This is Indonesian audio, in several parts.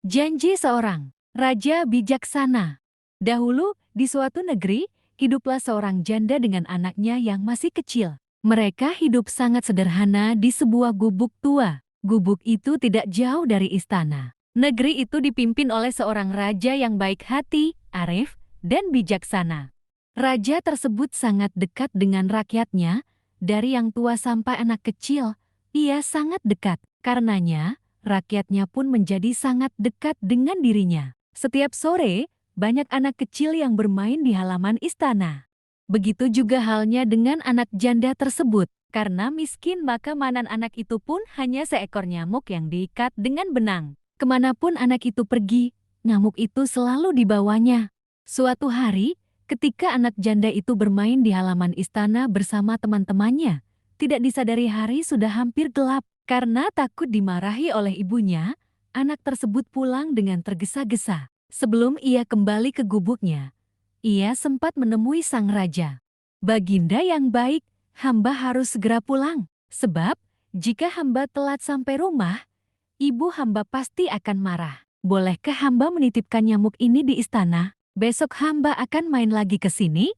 Janji seorang raja bijaksana. Dahulu, di suatu negeri, hiduplah seorang janda dengan anaknya yang masih kecil. Mereka hidup sangat sederhana di sebuah gubuk tua. Gubuk itu tidak jauh dari istana. Negeri itu dipimpin oleh seorang raja yang baik hati, arif, dan bijaksana. Raja tersebut sangat dekat dengan rakyatnya, dari yang tua sampai anak kecil. Ia sangat dekat, karenanya rakyatnya pun menjadi sangat dekat dengan dirinya. Setiap sore, banyak anak kecil yang bermain di halaman istana. Begitu juga halnya dengan anak janda tersebut. Karena miskin maka mainan anak itu pun hanya seekor nyamuk yang diikat dengan benang. Kemanapun anak itu pergi, nyamuk itu selalu dibawanya. Suatu hari, ketika anak janda itu bermain di halaman istana bersama teman-temannya, tidak disadari hari sudah hampir gelap. Karena takut dimarahi oleh ibunya, anak tersebut pulang dengan tergesa-gesa. Sebelum ia kembali ke gubuknya, ia sempat menemui sang raja. Baginda yang baik, hamba harus segera pulang. Sebab, jika hamba telat sampai rumah, ibu hamba pasti akan marah. Bolehkah hamba menitipkan nyamuk ini di istana? Besok hamba akan main lagi ke sini?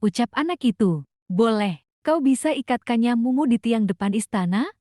Ucap anak itu. Boleh, kau bisa ikatkan nyamukmu di tiang depan istana?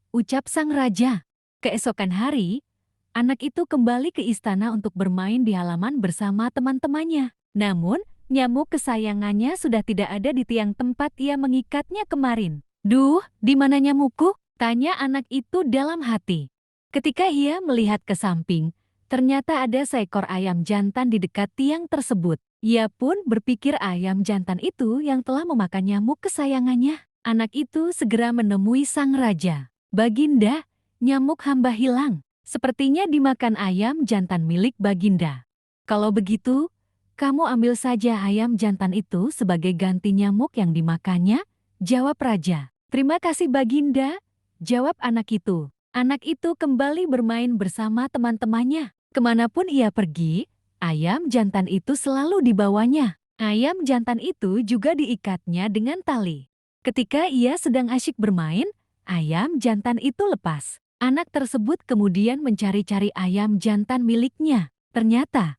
Ucap sang raja. Keesokan hari, anak itu kembali ke istana untuk bermain di halaman bersama teman-temannya. Namun, nyamuk kesayangannya sudah tidak ada di tiang tempat ia mengikatnya kemarin. Duh, di mana nyamukku? Tanya anak itu dalam hati. Ketika ia melihat ke samping, ternyata ada seekor ayam jantan di dekat tiang tersebut. Ia pun berpikir ayam jantan itu yang telah memakan nyamuk kesayangannya. Anak itu segera menemui sang raja. Baginda, nyamuk hamba hilang. Sepertinya dimakan ayam jantan milik Baginda. Kalau begitu, kamu ambil saja ayam jantan itu sebagai ganti nyamuk yang dimakannya, jawab raja. Terima kasih Baginda, jawab anak itu. Anak itu kembali bermain bersama teman-temannya. Kemanapun ia pergi, ayam jantan itu selalu dibawanya. Ayam jantan itu juga diikatnya dengan tali. Ketika ia sedang asyik bermain, ayam jantan itu lepas. Anak tersebut kemudian mencari-cari ayam jantan miliknya. Ternyata,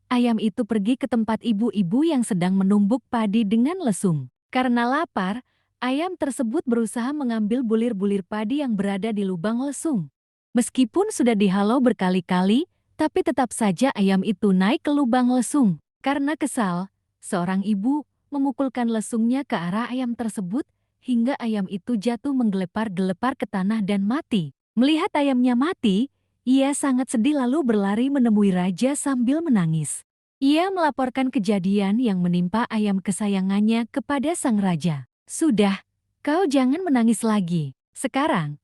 ayam itu pergi ke tempat ibu-ibu yang sedang menumbuk padi dengan lesung. Karena lapar, ayam tersebut berusaha mengambil bulir-bulir padi yang berada di lubang lesung. Meskipun sudah dihalau berkali-kali, tapi tetap saja ayam itu naik ke lubang lesung. Karena kesal, seorang ibu memukulkan lesungnya ke arah ayam tersebut, hingga ayam itu jatuh menggelepar-gelepar ke tanah dan mati. Melihat ayamnya mati, ia sangat sedih lalu berlari menemui raja sambil menangis. Ia melaporkan kejadian yang menimpa ayam kesayangannya kepada sang raja. Sudah, kau jangan menangis lagi. Sekarang,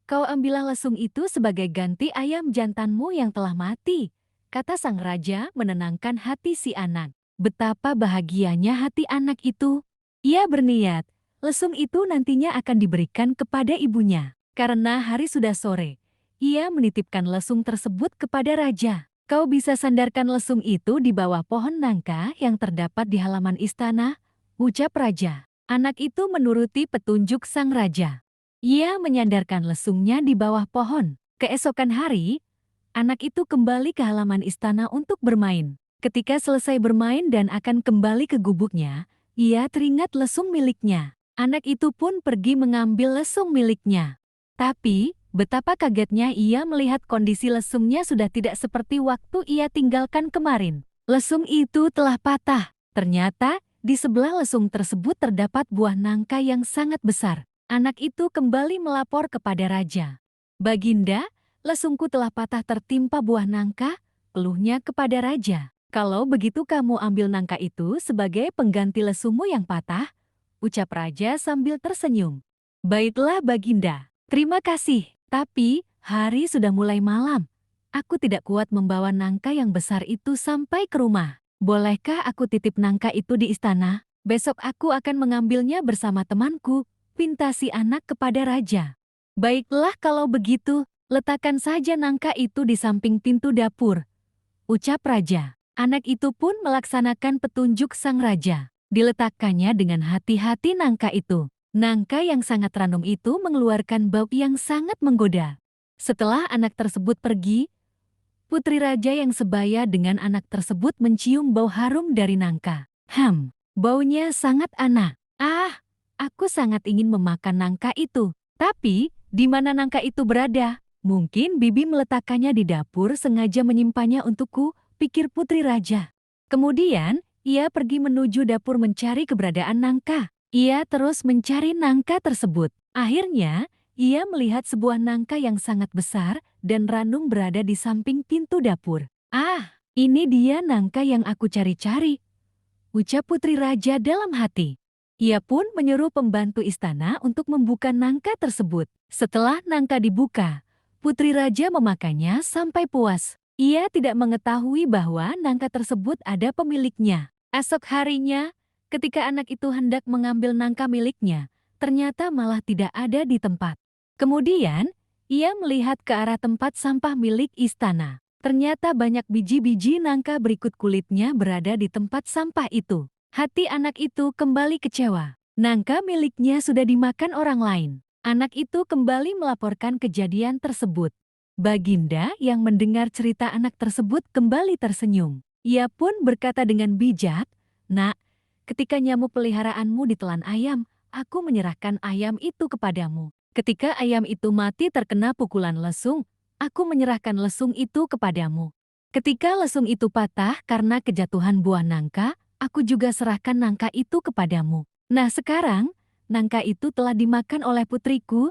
kau ambillah lesung itu sebagai ganti ayam jantanmu yang telah mati, kata sang raja menenangkan hati si anak. Betapa bahagianya hati anak itu. Ia berniat, lesung itu nantinya akan diberikan kepada ibunya. Karena hari sudah sore, ia menitipkan lesung tersebut kepada raja. Kau bisa sandarkan lesung itu di bawah pohon nangka yang terdapat di halaman istana, ucap raja. Anak itu menuruti petunjuk sang raja. Ia menyandarkan lesungnya di bawah pohon. Keesokan hari, anak itu kembali ke halaman istana untuk bermain. Ketika selesai bermain dan akan kembali ke gubuknya, ia teringat lesung miliknya. Anak itu pun pergi mengambil lesung miliknya. Tapi, betapa kagetnya ia melihat kondisi lesungnya sudah tidak seperti waktu ia tinggalkan kemarin. Lesung itu telah patah. Ternyata, di sebelah lesung tersebut terdapat buah nangka yang sangat besar. Anak itu kembali melapor kepada raja. Baginda, lesungku telah patah tertimpa buah nangka, keluhnya kepada raja. Kalau begitu kamu ambil nangka itu sebagai pengganti lesungmu yang patah, ucap raja sambil tersenyum. Baiklah Baginda, terima kasih. Tapi, hari sudah mulai malam. Aku tidak kuat membawa nangka yang besar itu sampai ke rumah. Bolehkah aku titip nangka itu di istana? Besok aku akan mengambilnya bersama temanku, pinta si anak kepada raja. Baiklah kalau begitu, letakkan saja nangka itu di samping pintu dapur, ucap raja. Anak itu pun melaksanakan petunjuk sang raja. Diletakkannya dengan hati-hati nangka itu. Nangka yang sangat random itu mengeluarkan bau yang sangat menggoda. Setelah anak tersebut pergi, putri raja yang sebaya dengan anak tersebut mencium bau harum dari nangka. Baunya sangat aneh. Aku sangat ingin memakan nangka itu. Tapi, di mana nangka itu berada? Mungkin bibi meletakkannya di dapur sengaja menyimpannya untukku, pikir putri raja. Kemudian, ia pergi menuju dapur mencari keberadaan nangka. Ia terus mencari nangka tersebut. Akhirnya, ia melihat sebuah nangka yang sangat besar dan ranum berada di samping pintu dapur. Ini dia nangka yang aku cari-cari, ucap putri raja dalam hati. Ia pun menyuruh pembantu istana untuk membuka nangka tersebut. Setelah nangka dibuka, putri raja memakannya sampai puas. Ia tidak mengetahui bahwa nangka tersebut ada pemiliknya. Esok harinya, ketika anak itu hendak mengambil nangka miliknya, ternyata malah tidak ada di tempat. Kemudian, ia melihat ke arah tempat sampah milik istana. Ternyata banyak biji-biji nangka berikut kulitnya berada di tempat sampah itu. Hati anak itu kembali kecewa. Nangka miliknya sudah dimakan orang lain. Anak itu kembali melaporkan kejadian tersebut. Baginda yang mendengar cerita anak tersebut kembali tersenyum. Ia pun berkata dengan bijak, "Nak, ketika nyamuk peliharaanmu ditelan ayam, aku menyerahkan ayam itu kepadamu. Ketika ayam itu mati terkena pukulan lesung, aku menyerahkan lesung itu kepadamu. Ketika lesung itu patah karena kejatuhan buah nangka, aku juga serahkan nangka itu kepadamu. Nah sekarang, nangka itu telah dimakan oleh putriku.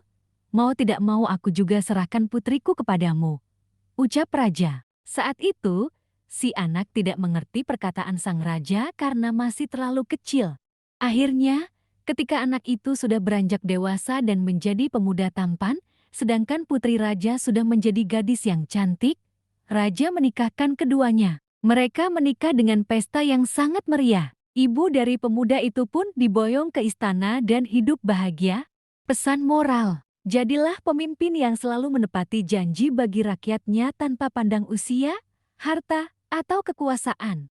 Mau tidak mau aku juga serahkan putriku kepadamu," ucap raja. Saat itu, si anak tidak mengerti perkataan sang raja karena masih terlalu kecil. Akhirnya, ketika anak itu sudah beranjak dewasa dan menjadi pemuda tampan, sedangkan putri raja sudah menjadi gadis yang cantik, raja menikahkan keduanya. Mereka menikah dengan pesta yang sangat meriah. Ibu dari pemuda itu pun diboyong ke istana dan hidup bahagia. Pesan moral: jadilah pemimpin yang selalu menepati janji bagi rakyatnya tanpa pandang usia, harta, atau kekuasaan.